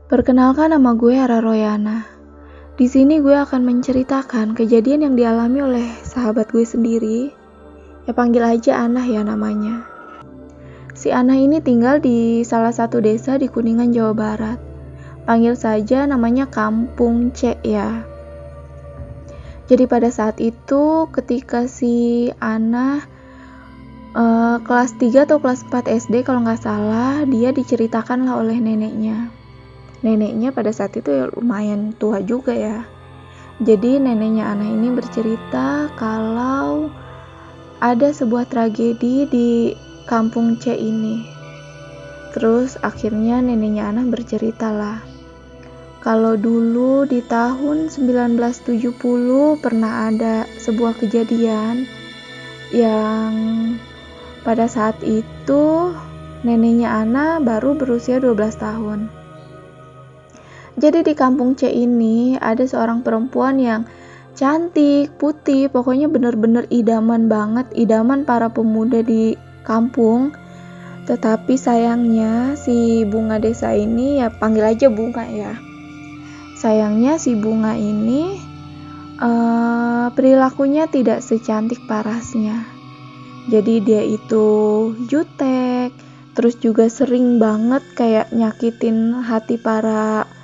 Perkenalkan, nama gue Ara Royana. Di sini gue akan menceritakan kejadian yang dialami oleh sahabat gue sendiri. Ya panggil aja Anah ya namanya. Si Anah ini tinggal di salah satu desa di Kuningan, Jawa Barat. Panggil saja namanya Kampung C ya. Jadi pada saat itu ketika si Anah kelas 3 atau kelas 4 SD kalau nggak salah, dia diceritakan lah oleh neneknya. Neneknya pada saat itu ya lumayan tua juga ya. Jadi neneknya Anah ini bercerita kalau ada sebuah tragedi di Kampung C ini. Terus akhirnya neneknya Anah bercerita lah, kalau dulu di tahun 1970 pernah ada sebuah kejadian yang pada saat itu neneknya Anah baru berusia 12 tahun. Jadi di Kampung C ini ada seorang perempuan yang cantik, putih, pokoknya bener-bener idaman banget, idaman para pemuda di kampung. Tetapi sayangnya si Bunga desa ini, ya panggil aja Bunga ya. Sayangnya si Bunga ini perilakunya tidak secantik parasnya. Jadi dia itu jutek, terus juga sering banget kayak nyakitin hati para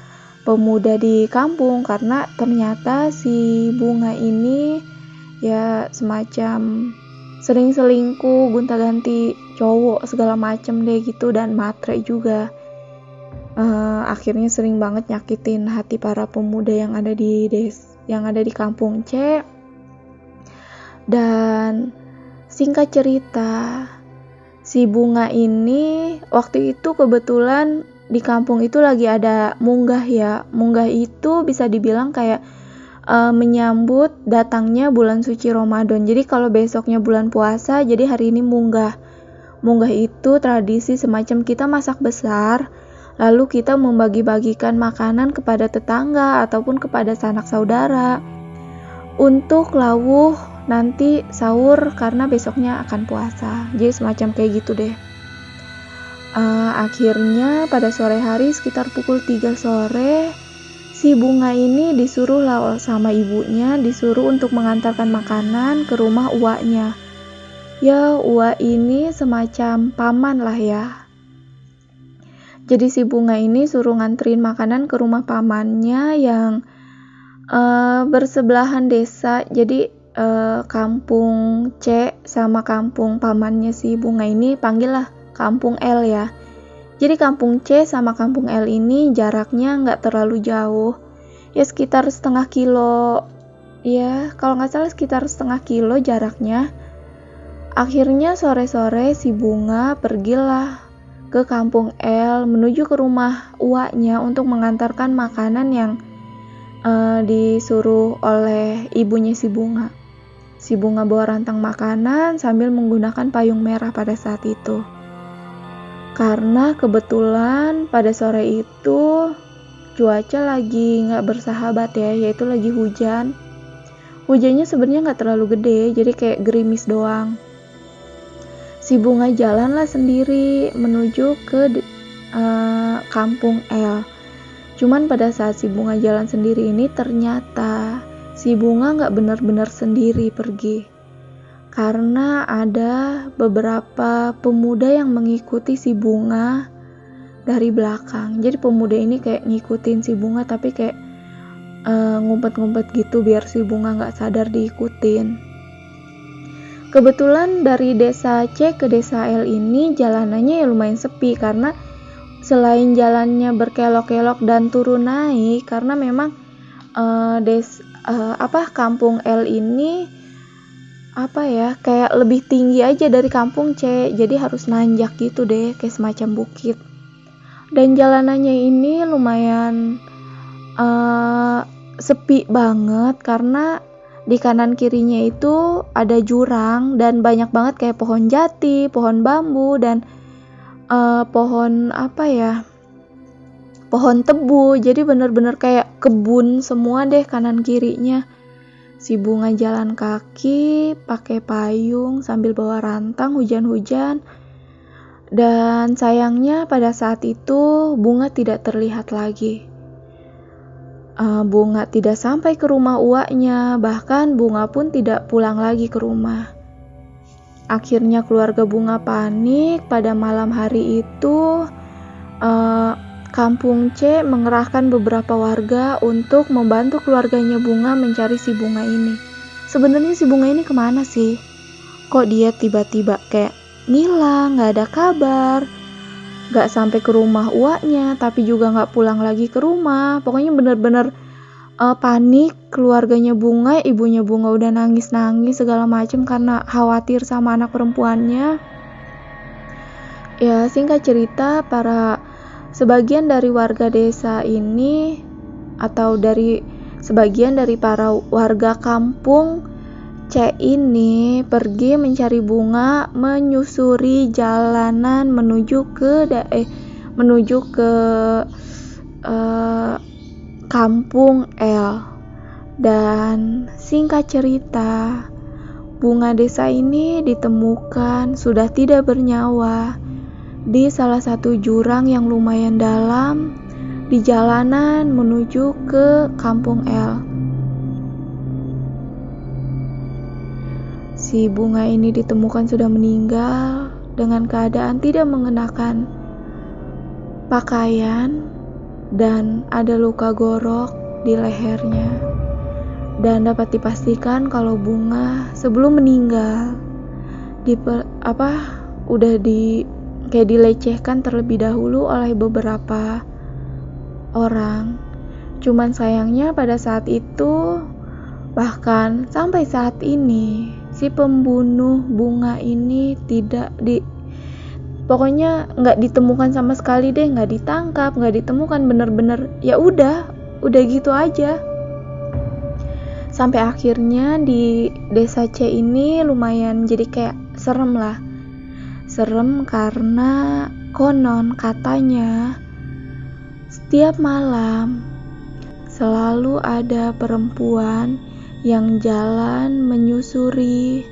pemuda di kampung, karena ternyata si Bunga ini ya semacam sering selingkuh, gonta-ganti cowok segala macem deh gitu, dan matre juga. Akhirnya sering banget nyakitin hati para pemuda yang ada di Kampung C. Dan singkat cerita, si Bunga ini waktu itu kebetulan di kampung itu lagi ada munggah ya. Munggah itu bisa dibilang kayak menyambut datangnya bulan suci Ramadan. Jadi kalau besoknya bulan puasa, jadi hari ini munggah. Munggah itu tradisi semacam kita masak besar, lalu kita membagi-bagikan makanan kepada tetangga ataupun kepada sanak saudara untuk lawuh nanti sahur karena besoknya akan puasa. Jadi semacam kayak gitu deh. Akhirnya pada sore hari sekitar pukul 3 sore si Bunga ini disuruh lah sama ibunya, disuruh untuk mengantarkan makanan ke rumah uaknya. Ya uak ini semacam paman lah ya. Jadi si Bunga ini suruh nganterin makanan ke rumah pamannya yang bersebelahan desa. Jadi Kampung C sama kampung pamannya si Bunga ini panggil lah Kampung L ya. Jadi Kampung C sama Kampung L ini jaraknya nggak terlalu jauh, ya sekitar setengah kilo, ya kalau nggak salah sekitar setengah kilo jaraknya. Akhirnya sore-sore si Bunga pergilah ke Kampung L menuju ke rumah uaknya untuk mengantarkan makanan yang disuruh oleh ibunya si Bunga. Si Bunga bawa rantang makanan sambil menggunakan payung merah pada saat itu. Karena kebetulan pada sore itu cuaca lagi nggak bersahabat ya, yaitu lagi hujan. Hujannya sebenarnya nggak terlalu gede, jadi kayak gerimis doang. Si Bunga jalanlah sendiri menuju ke Kampung L. Cuman pada saat si Bunga jalan sendiri ini ternyata si Bunga nggak benar-benar sendiri pergi. Karena ada beberapa pemuda yang mengikuti si Bunga dari belakang. Jadi pemuda ini kayak ngikutin si Bunga tapi kayak ngumpet-ngumpet gitu biar si Bunga gak sadar diikutin. Kebetulan dari desa C ke desa L ini jalanannya ya lumayan sepi, karena selain jalannya berkelok-kelok dan turun naik, karena memang Kampung L ini kayak lebih tinggi aja dari Kampung C, jadi harus nanjak gitu deh, kayak semacam bukit. Dan jalanannya ini lumayan sepi banget karena di kanan kirinya itu ada jurang dan banyak banget kayak pohon jati, pohon bambu, dan pohon tebu. Jadi bener-bener kayak kebun semua deh kanan kirinya. Si Bunga jalan kaki pakai payung sambil bawa rantang hujan-hujan. Dan sayangnya pada saat itu Bunga tidak terlihat lagi. Bunga tidak sampai ke rumah uaknya, bahkan Bunga pun tidak pulang lagi ke rumah. Akhirnya keluarga Bunga panik. Pada malam hari itu Kampung C mengerahkan beberapa warga untuk membantu keluarganya Bunga mencari si Bunga ini. Sebenarnya si Bunga ini kemana sih? Kok dia tiba-tiba kayak ngilang, gak ada kabar, gak sampai ke rumah uaknya, tapi juga gak pulang lagi ke rumah. Pokoknya bener-bener panik keluarganya Bunga. Ibunya Bunga udah nangis-nangis segala macem karena khawatir sama anak perempuannya. Ya, singkat cerita, sebagian dari warga desa ini atau sebagian dari para warga kampung C ini pergi mencari Bunga, menyusuri jalanan menuju ke Kampung L. Dan singkat cerita, Bunga desa ini ditemukan sudah tidak bernyawa di salah satu jurang yang lumayan dalam di jalanan menuju ke Kampung L. Si Bunga ini ditemukan sudah meninggal dengan keadaan tidak mengenakan pakaian dan ada luka gorok di lehernya. Dan dapat dipastikan kalau Bunga sebelum meninggal kayak dilecehkan terlebih dahulu oleh beberapa orang. Cuman sayangnya pada saat itu, bahkan sampai saat ini, si pembunuh Bunga ini pokoknya nggak ditemukan sama sekali deh, nggak ditangkap, nggak ditemukan, bener-bener ya udah gitu aja. Sampai akhirnya di desa C ini lumayan jadi kayak serem lah. Serem karena konon katanya setiap malam selalu ada perempuan yang jalan menyusuri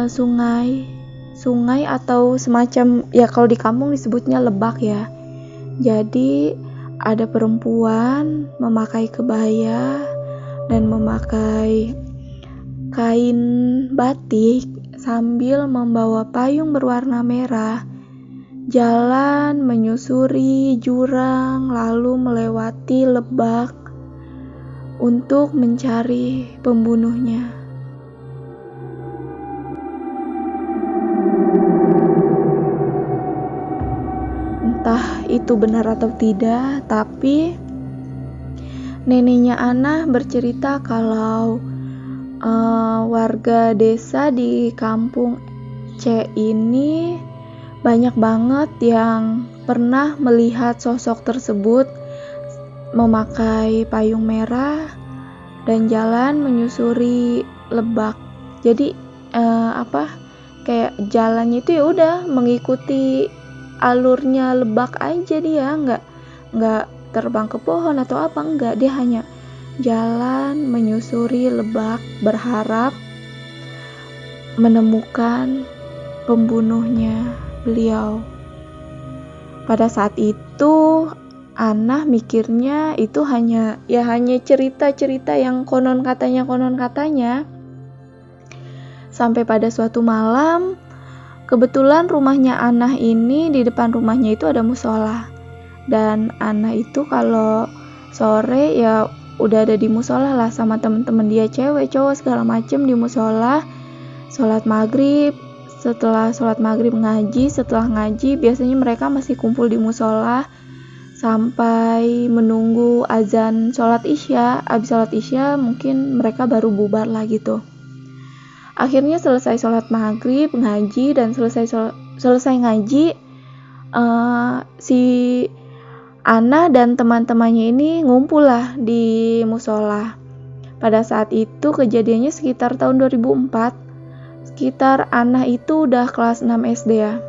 sungai atau semacam, ya kalau di kampung disebutnya lebak ya. Jadi ada perempuan memakai kebaya dan memakai kain batik sambil membawa payung berwarna merah, jalan menyusuri jurang lalu melewati lebak untuk mencari pembunuhnya. Entah itu benar atau tidak, tapi neneknya Ana bercerita kalau warga desa di kampung C ini banyak banget yang pernah melihat sosok tersebut memakai payung merah dan jalan menyusuri lebak. Jadi kayak jalannya itu ya udah mengikuti alurnya lebak aja, dia nggak terbang ke pohon atau apa, enggak, dia hanya jalan menyusuri lebak berharap menemukan pembunuhnya beliau. Pada saat itu Ana mikirnya itu hanya cerita-cerita yang konon katanya. Sampai pada suatu malam, kebetulan rumahnya Ana ini, di depan rumahnya itu ada musola. Dan Ana itu kalau sore ya udah ada di musola lah sama temen-temen dia, cewek cowok segala macem, di musola sholat maghrib. Setelah sholat maghrib setelah ngaji biasanya mereka masih kumpul di musola sampai menunggu azan sholat isya. Abis sholat isya mungkin mereka baru bubar lah gitu. Akhirnya selesai sholat maghrib, ngaji, dan selesai ngaji, si Ana dan teman-temannya ini ngumpul lah di musola. Pada saat itu kejadiannya sekitar tahun 2004. Sekitar Ana itu udah kelas 6 SD ya.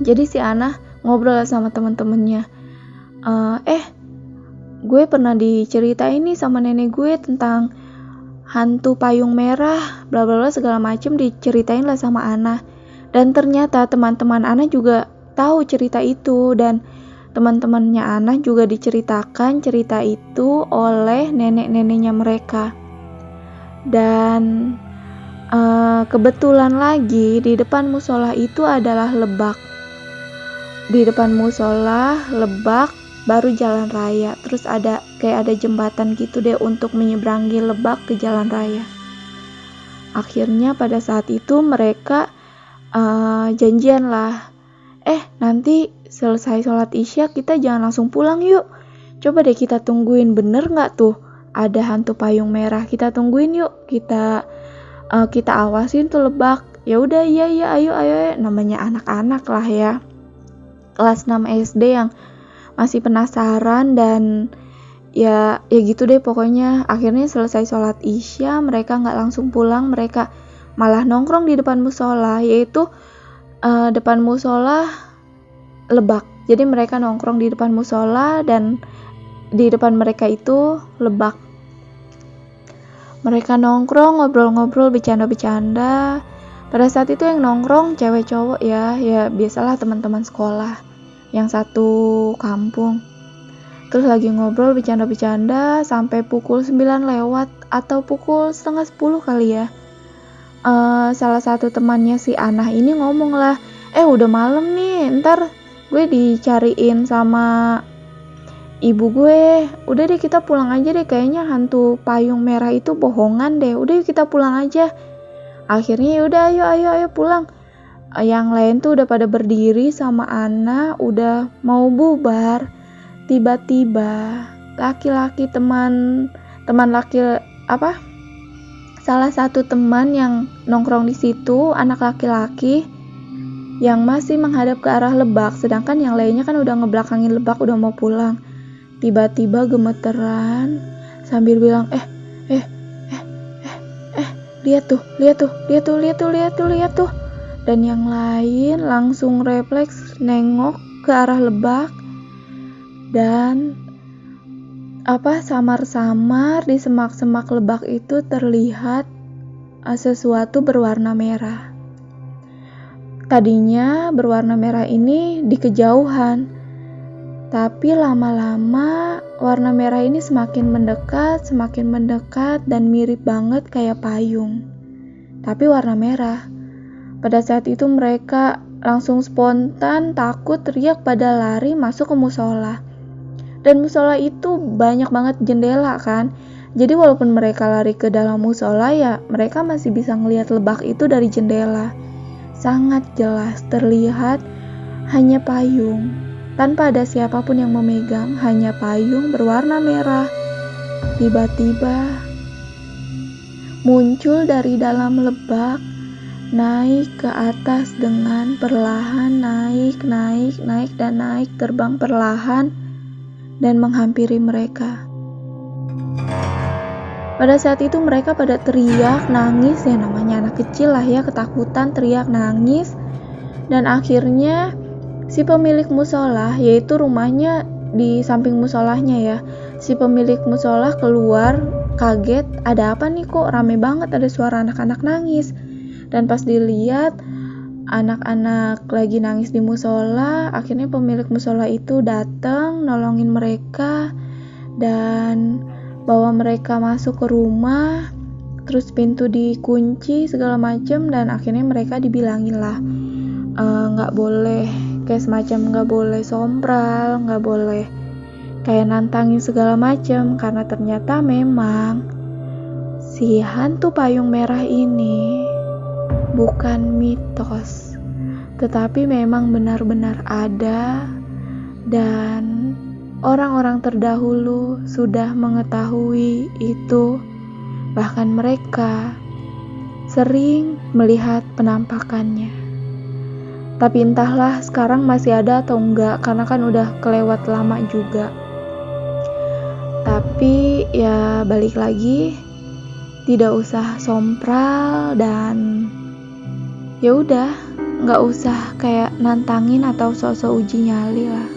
Jadi si Ana ngobrol sama teman-temannya. Gue pernah diceritain nih sama nenek gue tentang hantu payung merah, bla bla bla segala macem, diceritain lah sama Ana. Dan ternyata teman-teman Ana juga tahu cerita itu, dan teman-temannya Ana juga diceritakan cerita itu oleh nenek-neneknya mereka. Dan kebetulan lagi di depan musola itu adalah lebak. Di depan musola lebak, baru jalan raya, terus ada jembatan gitu deh untuk menyeberangi lebak ke jalan raya. Akhirnya pada saat itu mereka janjian lah, nanti selesai sholat isya kita jangan langsung pulang yuk, coba deh kita tungguin, bener nggak tuh ada hantu payung merah, kita tungguin yuk, kita awasin tuh lebak. Ya udah, iya ayo, namanya anak-anak lah ya, kelas 6 SD yang masih penasaran. Dan ya gitu deh pokoknya. Akhirnya selesai sholat isya mereka nggak langsung pulang, mereka malah nongkrong di depan musola, yaitu depan musola lebak. Jadi mereka nongkrong di depan musola dan di depan mereka itu lebak. Mereka nongkrong, ngobrol-ngobrol, bercanda-bercanda. Pada saat itu yang nongkrong cewek cowok ya biasalah teman-teman sekolah yang satu kampung. Terus lagi ngobrol bercanda-bercanda sampai pukul 9 lewat atau pukul setengah 10 kali ya. Salah satu temannya si Anah ini ngomong lah, udah malam nih, ntar gue dicariin sama ibu gue, udah deh kita pulang aja deh, kayaknya hantu payung merah itu bohongan deh, udah yuk kita pulang aja. Akhirnya yaudah ayo pulang. Yang lain tuh udah pada berdiri sama Ana, udah mau bubar. Tiba-tiba laki-laki salah satu teman yang nongkrong di situ, anak laki-laki yang masih menghadap ke arah lebak, sedangkan yang lainnya kan udah ngebelakangin lebak, udah mau pulang. Tiba-tiba gemeteran sambil bilang, lihat tuh. Dan yang lain langsung refleks nengok ke arah lebak, dan samar-samar di semak-semak lebak itu terlihat sesuatu berwarna merah. Tadinya berwarna merah ini di kejauhan, tapi lama-lama warna merah ini semakin mendekat dan mirip banget kayak payung, tapi warna merah. Pada saat itu mereka langsung spontan takut, teriak pada lari masuk ke musola. Dan musola itu banyak banget jendela kan, jadi walaupun mereka lari ke dalam musola ya mereka masih bisa ngelihat lebak itu dari jendela. Sangat jelas terlihat hanya payung, tanpa ada siapapun yang memegang, hanya payung berwarna merah. Tiba-tiba muncul dari dalam lebak, naik ke atas dengan perlahan, naik, terbang perlahan dan menghampiri mereka. Pada saat itu mereka pada teriak, nangis, ya namanya anak kecil lah ya, ketakutan, teriak, nangis. Dan akhirnya si pemilik musola, yaitu rumahnya di samping musolahnya ya, si pemilik musola keluar kaget, ada apa nih kok rame banget, ada suara anak-anak nangis. Dan pas dilihat anak-anak lagi nangis di musola, akhirnya pemilik musola itu datang nolongin mereka dan bawa mereka masuk ke rumah, terus pintu dikunci segala macem. Dan akhirnya mereka dibilangin lah nggak boleh kayak semacam nggak boleh sompral, nggak boleh kayak nantangin segala macem, karena ternyata memang si hantu payung merah ini bukan mitos, tetapi memang benar-benar ada, dan orang-orang terdahulu sudah mengetahui itu. Bahkan mereka sering melihat penampakannya. Tapi entahlah sekarang masih ada atau enggak, karena kan udah kelewat lama juga. Tapi ya balik lagi, tidak usah sompral dan ya udah, nggak usah kayak nantangin atau sok-sok uji nyali lah.